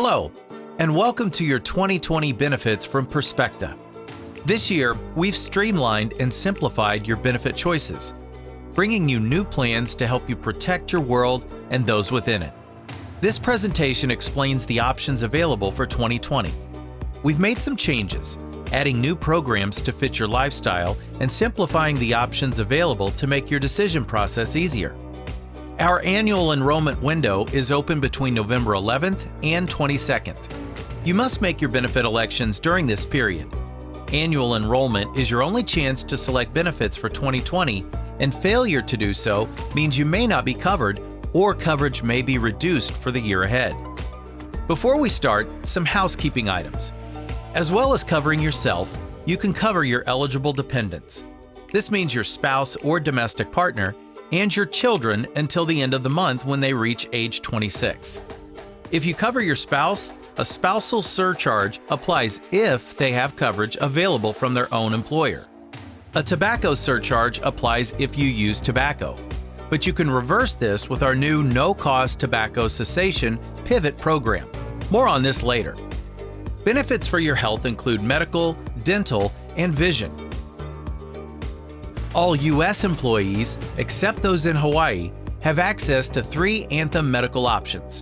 Hello, and welcome to your 2020 benefits from Perspecta. This year, we've streamlined and simplified your benefit choices, bringing you new plans to help you protect your world and those within it. This presentation explains the options available for 2020. We've made some changes, adding new programs to fit your lifestyle and simplifying the options available to make your decision process easier. Our annual enrollment window is open between November 11th and 22nd. You must make your benefit elections during this period. Annual enrollment is your only chance to select benefits for 2020, and failure to do so means you may not be covered or coverage may be reduced for the year ahead. Before we start, some housekeeping items. As well as covering yourself, you can cover your eligible dependents. This means your spouse or domestic partner and your children until the end of the month when they reach age 26. If you cover your spouse, a spousal surcharge applies if they have coverage available from their own employer. A tobacco surcharge applies if you use tobacco, but you can reverse this with our new no-cost tobacco cessation pivot program. More on this later. Benefits for your health include medical, dental, and vision. All U.S. employees, except those in Hawaii, have access to 3 Anthem medical options.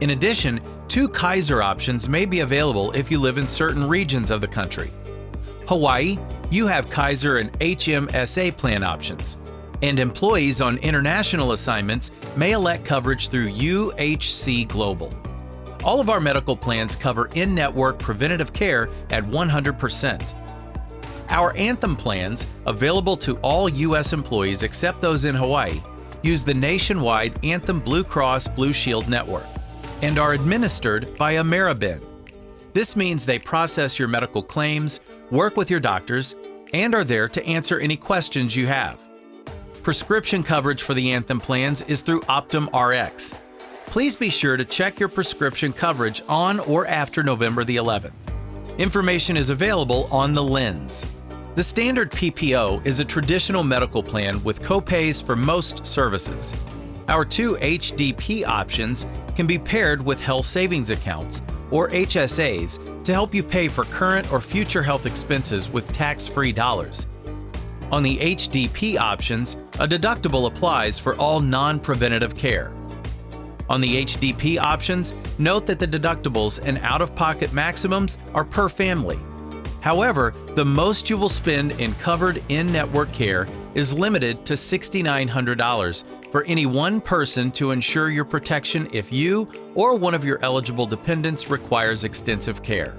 In addition, 2 Kaiser options may be available if you live in certain regions of the country. Hawaii, you have Kaiser and HMSA plan options, and employees on international assignments may elect coverage through UHC Global. All of our medical plans cover in-network preventative care at 100%. Our Anthem plans, available to all U.S. employees except those in Hawaii, use the nationwide Anthem Blue Cross Blue Shield network and are administered by Ameriben. This means they process your medical claims, work with your doctors, and are there to answer any questions you have. Prescription coverage for the Anthem plans is through Optum Rx. Please be sure to check your prescription coverage on or after November the 11th. Information is available on the Lens. The standard PPO is a traditional medical plan with copays for most services. Our 2 HDP options can be paired with health savings accounts, or HSAs, to help you pay for current or future health expenses with tax-free dollars. On the HDP options, a deductible applies for all non-preventative care. On the HDP options, note that the deductibles and out-of-pocket maximums are per family. However, the most you will spend in covered in-network care is limited to $6,900 for any one person to ensure your protection if you or one of your eligible dependents requires extensive care.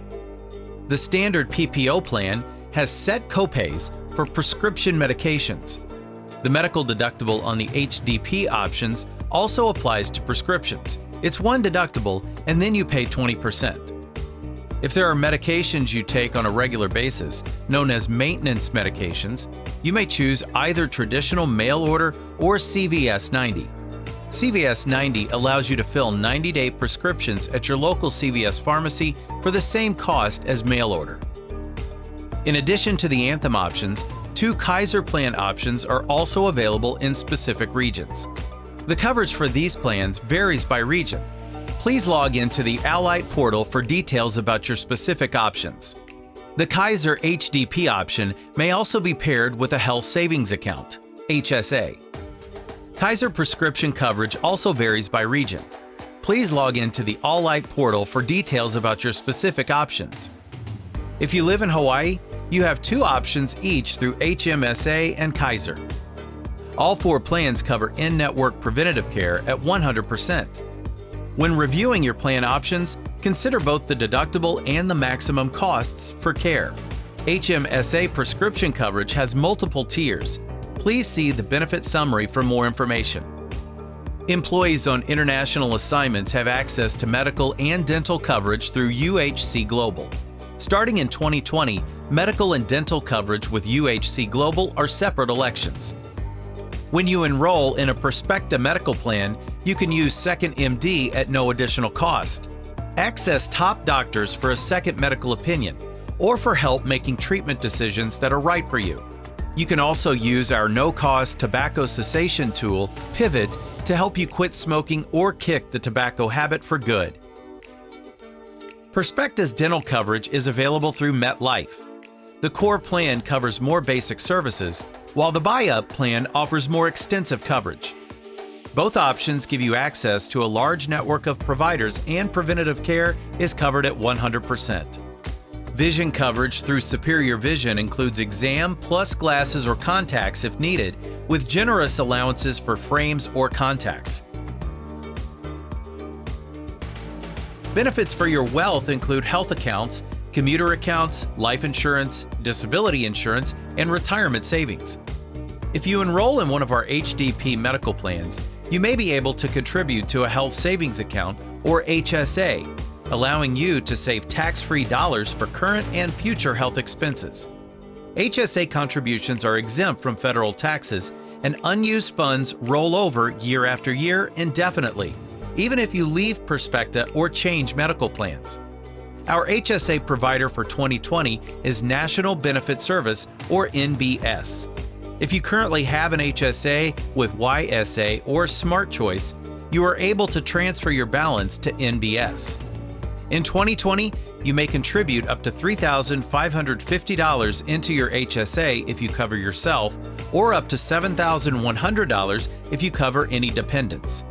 The standard PPO plan has set copays for prescription medications. The medical deductible on the HDP options also applies to prescriptions. It's one deductible, and then you pay 20%. If there are medications you take on a regular basis, known as maintenance medications, you may choose either traditional mail order or CVS 90. CVS 90 allows you to fill 90-day prescriptions at your local CVS pharmacy for the same cost as mail order. In addition to the Anthem options, 2 Kaiser plan options are also available in specific regions. The coverage for these plans varies by region. Please log into the Allied portal for details about your specific options. The Kaiser HDP option may also be paired with a health savings account, HSA. Kaiser prescription coverage also varies by region. Please log into the Allied portal for details about your specific options. If you live in Hawaii, you have 2 options each through HMSA and Kaiser. All 4 plans cover in-network preventative care at 100%. When reviewing your plan options, consider both the deductible and the maximum costs for care. HMSA prescription coverage has multiple tiers. Please see the benefit summary for more information. Employees on international assignments have access to medical and dental coverage through UHC Global. Starting in 2020, medical and dental coverage with UHC Global are separate elections. When you enroll in a Perspecta medical plan, you can use Second MD at no additional cost. Access top doctors for a second medical opinion or for help making treatment decisions that are right for you. You can also use our no-cost tobacco cessation tool, Pivot, to help you quit smoking or kick the tobacco habit for good. Perspecta's dental coverage is available through MetLife. The core plan covers more basic services, while the buy-up plan offers more extensive coverage. Both options give you access to a large network of providers, and preventative care is covered at 100%. Vision coverage through Superior Vision includes exam plus glasses or contacts if needed, with generous allowances for frames or contacts. Benefits for your wealth include health accounts, commuter accounts, life insurance, disability insurance, and retirement savings. If you enroll in one of our HDP medical plans, you may be able to contribute to a health savings account, or HSA, allowing you to save tax-free dollars for current and future health expenses. HSA contributions are exempt from federal taxes, and unused funds roll over year after year indefinitely, even if you leave Perspecta or change medical plans. Our HSA provider for 2020 is National Benefit Service, or NBS. If you currently have an HSA with YSA or Smart Choice, you are able to transfer your balance to NBS. In 2020, you may contribute up to $3,550 into your HSA if you cover yourself, or up to $7,100 if you cover any dependents.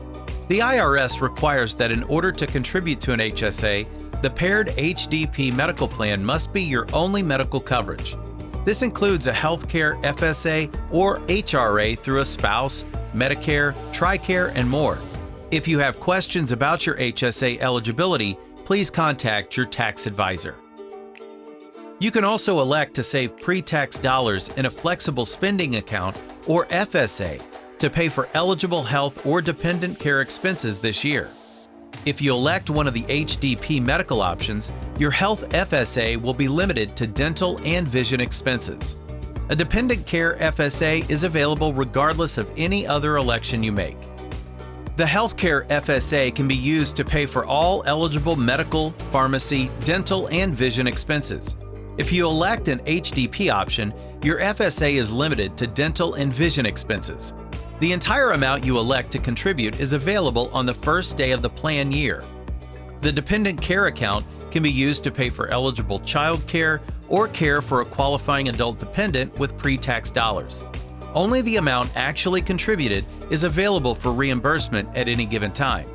The IRS requires that in order to contribute to an HSA, the paired HDP medical plan must be your only medical coverage. This includes a healthcare FSA or HRA through a spouse, Medicare, TRICARE, and more. If you have questions about your HSA eligibility, please contact your tax advisor. You can also elect to save pre-tax dollars in a flexible spending account, or FSA, to pay for eligible health or dependent care expenses this year. If you elect one of the HDP medical options, your health FSA will be limited to dental and vision expenses. A dependent care FSA is available regardless of any other election you make. The healthcare FSA can be used to pay for all eligible medical, pharmacy, dental, and vision expenses. If you elect an HDP option, your FSA is limited to dental and vision expenses. The entire amount you elect to contribute is available on the first day of the plan year. The dependent care account can be used to pay for eligible child care or care for a qualifying adult dependent with pre-tax dollars. Only the amount actually contributed is available for reimbursement at any given time.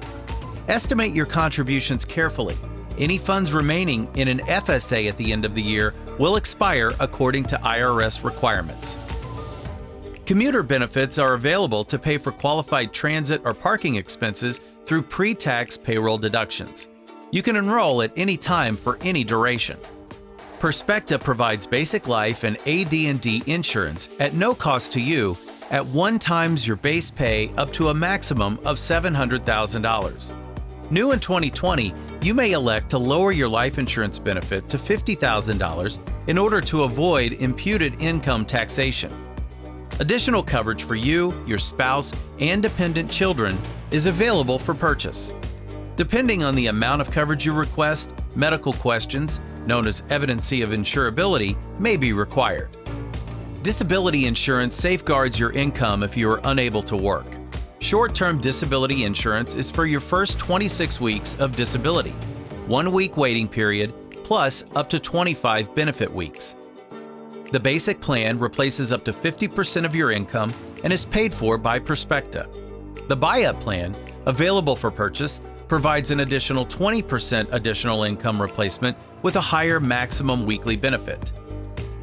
Estimate your contributions carefully. Any funds remaining in an FSA at the end of the year will expire according to IRS requirements. Commuter benefits are available to pay for qualified transit or parking expenses through pre-tax payroll deductions. You can enroll at any time for any duration. Perspecta provides basic life and AD&D insurance at no cost to you at 1 times your base pay up to a maximum of $700,000. New in 2020, you may elect to lower your life insurance benefit to $50,000 in order to avoid imputed income taxation. Additional coverage for you, your spouse, and dependent children is available for purchase. Depending on the amount of coverage you request, medical questions, known as evidency of insurability, may be required. Disability insurance safeguards your income if you are unable to work. Short-term disability insurance is for your first 26 weeks of disability, 1 week waiting period, plus up to 25 benefit weeks. The basic plan replaces up to 50% of your income and is paid for by Perspecta. The buy-up plan, available for purchase, provides an additional 20% additional income replacement with a higher maximum weekly benefit.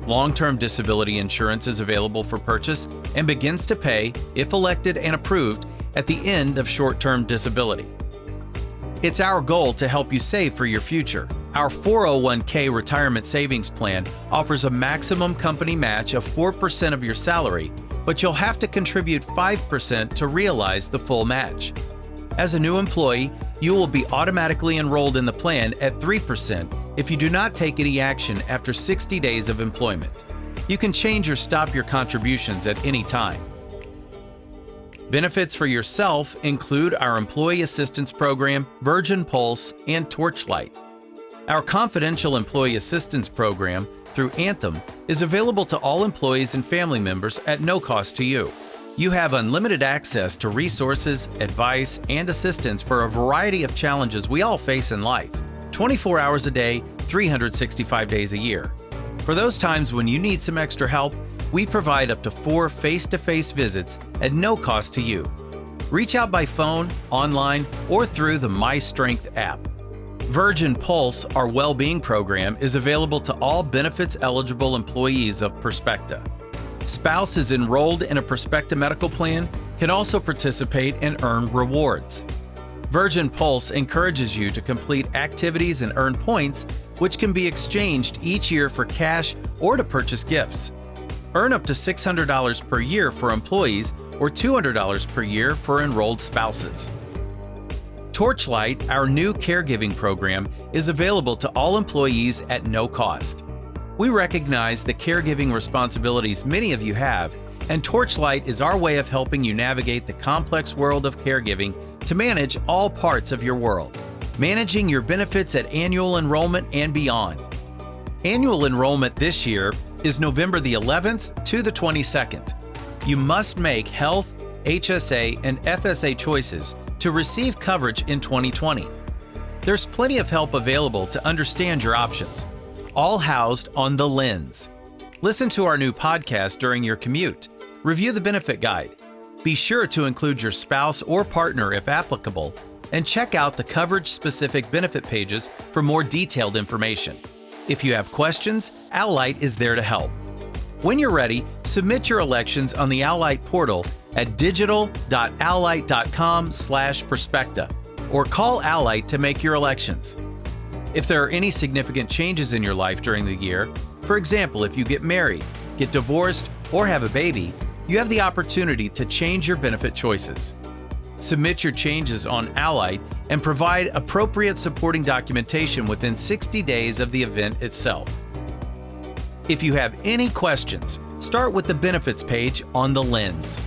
Long-term disability insurance is available for purchase and begins to pay, if elected and approved, at the end of short-term disability. It's our goal to help you save for your future. Our 401k retirement savings plan offers a maximum company match of 4% of your salary, but you'll have to contribute 5% to realize the full match. As a new employee, you will be automatically enrolled in the plan at 3% if you do not take any action after 60 days of employment. You can change or stop your contributions at any time. Benefits for yourself include our Employee Assistance Program, Virgin Pulse, and Torchlight. Our confidential Employee Assistance Program through Anthem is available to all employees and family members at no cost to you. You have unlimited access to resources, advice, and assistance for a variety of challenges we all face in life. 24 hours a day, 365 days a year. For those times when you need some extra help, we provide up to 4 face-to-face visits at no cost to you. Reach out by phone, online, or through the My Strength app. Virgin Pulse, our well-being program, is available to all benefits-eligible employees of Perspecta. Spouses enrolled in a Perspecta medical plan can also participate and earn rewards. Virgin Pulse encourages you to complete activities and earn points, which can be exchanged each year for cash or to purchase gifts. Earn up to $600 per year for employees or $200 per year for enrolled spouses. Torchlight, our new caregiving program, is available to all employees at no cost. We recognize the caregiving responsibilities many of you have, and Torchlight is our way of helping you navigate the complex world of caregiving to manage all parts of your world, managing your benefits at annual enrollment and beyond. Annual enrollment this year is November the 11th to the 22nd. You must make health, HSA, and FSA choices to receive coverage in 2020. There's plenty of help available to understand your options, all housed on The Lens. Listen to our new podcast during your commute. Review the benefit guide. Be sure to include your spouse or partner if applicable, and check out the coverage-specific benefit pages for more detailed information. If you have questions, Owlite is there to help. When you're ready, submit your elections on the Owlite portal at digital.owlite.com/Perspecta or call Owlite to make your elections. If there are any significant changes in your life during the year, for example, if you get married, get divorced, or have a baby, you have the opportunity to change your benefit choices. Submit your changes on Owlite and provide appropriate supporting documentation within 60 days of the event itself. If you have any questions, start with the benefits page on The Lens.